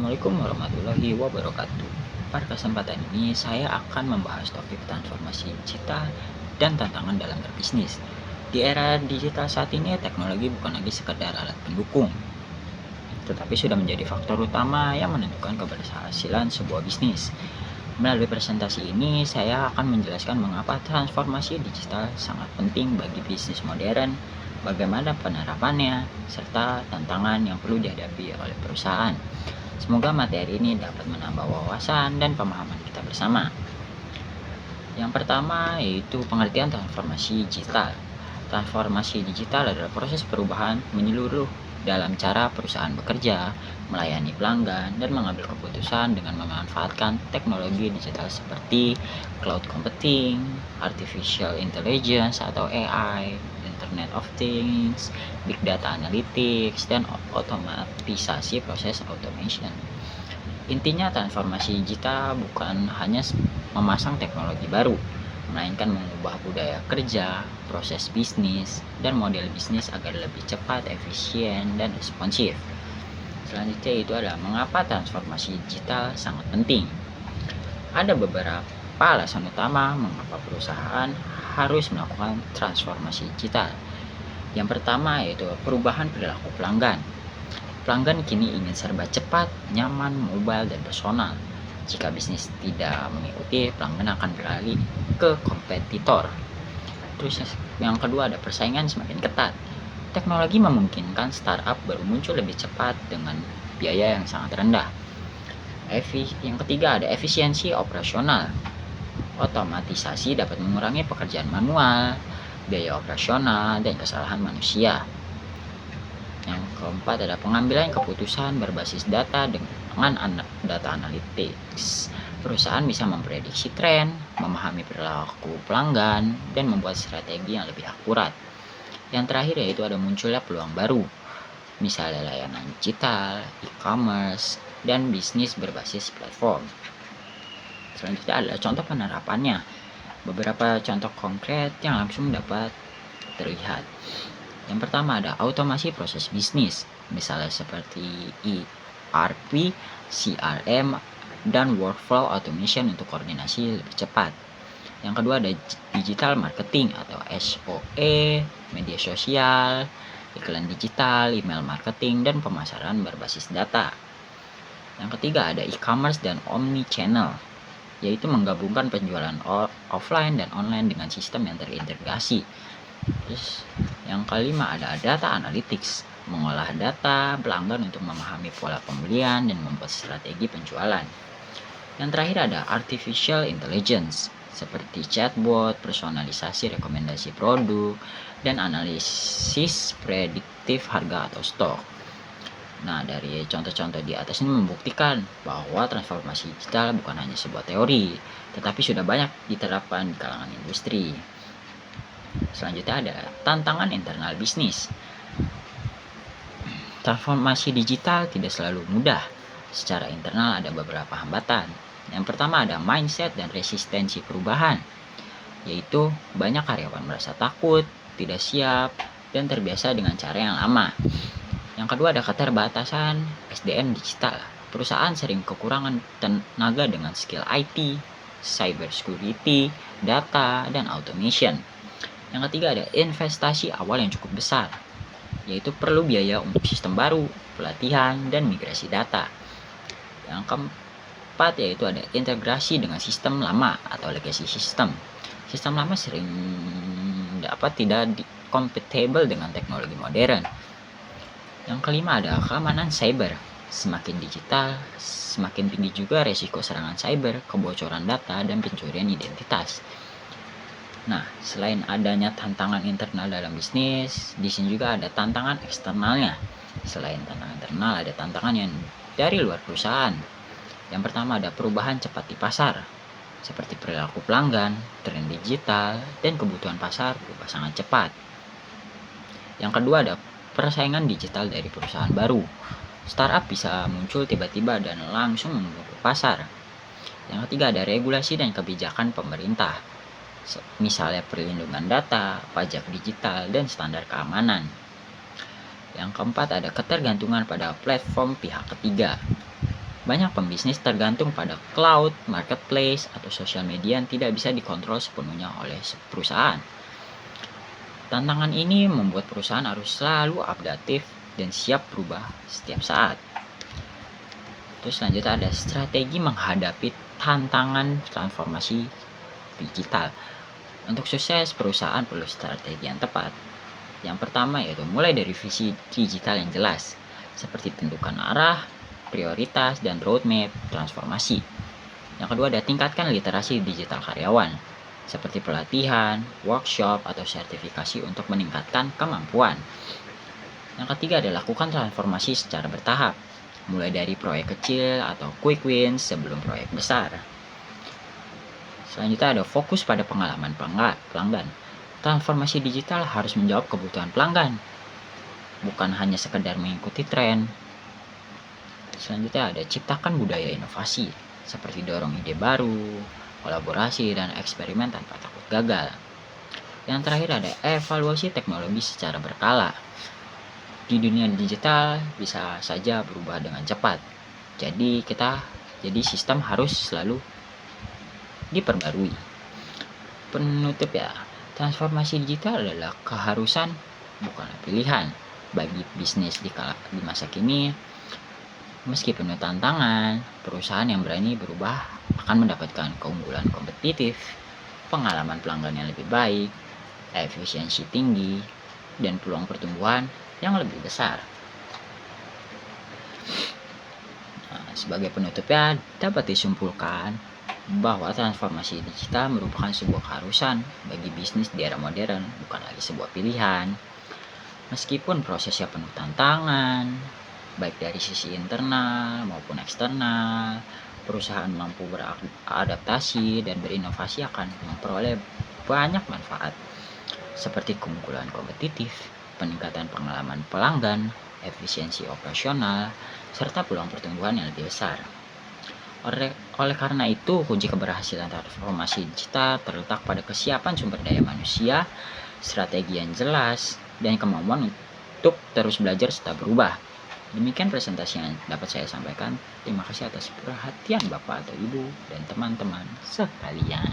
Assalamualaikum warahmatullahi wabarakatuh. Pada kesempatan ini saya akan membahas topik transformasi digital dan tantangan dalam berbisnis. Di era digital saat ini, teknologi bukan lagi sekedar alat pendukung, tetapi sudah menjadi faktor utama yang menentukan keberhasilan sebuah bisnis. Melalui presentasi ini, saya akan menjelaskan mengapa transformasi digital sangat penting bagi bisnis modern, bagaimana penerapannya, serta tantangan yang perlu dihadapi oleh perusahaan. Semoga materi ini dapat menambah wawasan dan pemahaman kita bersama. Yang pertama yaitu pengertian transformasi digital. Transformasi digital adalah proses perubahan menyeluruh dalam cara perusahaan bekerja, melayani pelanggan, dan mengambil keputusan dengan memanfaatkan teknologi digital seperti cloud computing, artificial intelligence atau AI, Internet of Things, Big Data Analytics, dan otomatisasi proses automation. Intinya transformasi digital bukan hanya memasang teknologi baru, melainkan mengubah budaya kerja, proses bisnis, dan model bisnis agar lebih cepat, efisien, dan responsif. Selanjutnya itu adalah mengapa transformasi digital sangat penting. Ada beberapa alasan utama mengapa perusahaan harus melakukan transformasi digital. Yang pertama yaitu perubahan perilaku pelanggan. Pelanggan kini ingin serba cepat, nyaman, mobile, dan personal. Jika bisnis tidak mengikuti, pelanggan akan beralih ke kompetitor. Terus yang kedua ada persaingan semakin ketat. Teknologi memungkinkan startup baru muncul lebih cepat dengan biaya yang sangat rendah. Yang ketiga ada efisiensi operasional. Otomatisasi dapat mengurangi pekerjaan manual, biaya operasional, dan kesalahan manusia. Yang keempat ada pengambilan keputusan berbasis data dengan data analytics. Perusahaan bisa memprediksi tren, memahami perilaku pelanggan, dan membuat strategi yang lebih akurat. Yang terakhir yaitu ada munculnya peluang baru, misalnya layanan digital, e-commerce, dan bisnis berbasis platform. Selanjutnya adalah contoh penerapannya. Beberapa contoh konkret yang langsung dapat terlihat. Yang pertama ada automasi proses bisnis, misalnya seperti ERP, CRM, dan workflow automation untuk koordinasi lebih cepat. Yang kedua ada digital marketing atau SOE, media sosial, iklan digital, email marketing, dan pemasaran berbasis data. Yang ketiga ada e-commerce dan omni-channel, yaitu menggabungkan penjualan offline dan online dengan sistem yang terintegrasi. Terus yang kelima ada data analytics, mengolah data pelanggan untuk memahami pola pembelian dan membuat strategi penjualan. Yang terakhir ada artificial intelligence, seperti chatbot, personalisasi rekomendasi produk, dan analisis prediktif harga atau stok. Nah, dari contoh-contoh di atas ini membuktikan bahwa transformasi digital bukan hanya sebuah teori, tetapi sudah banyak diterapkan di kalangan industri. Selanjutnya ada tantangan internal bisnis. Transformasi digital tidak selalu mudah. Secara internal ada beberapa hambatan. Yang pertama ada mindset dan resistensi perubahan, yaitu banyak karyawan merasa takut, tidak siap, dan terbiasa dengan cara yang lama. Yang kedua ada keterbatasan SDM digital. Perusahaan sering kekurangan tenaga dengan skill IT, cyber security, data, dan automation. Yang ketiga ada investasi awal yang cukup besar, yaitu perlu biaya untuk sistem baru, pelatihan, dan migrasi data. Yang keempat yaitu ada integrasi dengan sistem lama atau legacy system. Sistem lama sering tidak compatible dengan teknologi modern. Yang kelima ada keamanan cyber. Semakin digital, semakin tinggi juga resiko serangan cyber, kebocoran data, dan pencurian identitas. Nah, selain adanya tantangan internal dalam bisnis, di sini juga ada tantangan eksternalnya. Selain tantangan internal, ada tantangan yang dari luar perusahaan. Yang pertama ada perubahan cepat di pasar, seperti perilaku pelanggan, tren digital, dan kebutuhan pasar berubah sangat cepat. Yang kedua ada persaingan digital dari perusahaan baru. Startup bisa muncul tiba-tiba dan langsung menutup pasar. Yang ketiga ada regulasi dan kebijakan pemerintah, misalnya perlindungan data, pajak digital, dan standar keamanan. Yang keempat ada ketergantungan pada platform pihak ketiga. Banyak pembisnis tergantung pada cloud, marketplace, atau sosial media yang tidak bisa dikontrol sepenuhnya oleh perusahaan. Tantangan ini membuat perusahaan harus selalu updatif dan siap berubah setiap saat. Terus selanjutnya ada strategi menghadapi tantangan transformasi digital. Untuk sukses, perusahaan perlu strategi yang tepat. Yang pertama yaitu mulai dari visi digital yang jelas, seperti tentukan arah, prioritas, dan roadmap transformasi. Yang kedua ada tingkatkan literasi digital karyawan, seperti pelatihan, workshop, atau sertifikasi untuk meningkatkan kemampuan. Yang ketiga adalah lakukan transformasi secara bertahap, mulai dari proyek kecil atau quick wins sebelum proyek besar. Selanjutnya ada fokus pada pengalaman pelanggan. Transformasi digital harus menjawab kebutuhan pelanggan, bukan hanya sekedar mengikuti tren. Selanjutnya ada ciptakan budaya inovasi, seperti dorong ide baru, kolaborasi, dan eksperimen tanpa takut gagal. Yang terakhir ada evaluasi teknologi secara berkala. Di dunia digital bisa saja berubah dengan cepat. Jadi sistem harus selalu diperbarui. Penutup ya, transformasi digital adalah keharusan bukan pilihan bagi bisnis di masa kini. Meski penuh tantangan, perusahaan yang berani berubah akan mendapatkan keunggulan kompetitif, pengalaman pelanggan yang lebih baik, efisiensi tinggi, dan peluang pertumbuhan yang lebih besar. Sebagai penutupnya, dapat disimpulkan bahwa transformasi digital merupakan sebuah keharusan bagi bisnis di era modern, bukan lagi sebuah pilihan. Meskipun prosesnya penuh tantangan, baik dari sisi internal maupun eksternal, perusahaan mampu beradaptasi dan berinovasi akan memperoleh banyak manfaat, seperti keunggulan kompetitif, peningkatan pengalaman pelanggan, efisiensi operasional, serta peluang pertumbuhan yang lebih besar. Oleh karena itu, kunci keberhasilan transformasi digital terletak pada kesiapan sumber daya manusia, strategi yang jelas, dan kemampuan untuk terus belajar serta berubah. Demikian presentasi yang dapat saya sampaikan. Terima kasih atas perhatian Bapak atau Ibu dan teman-teman sekalian.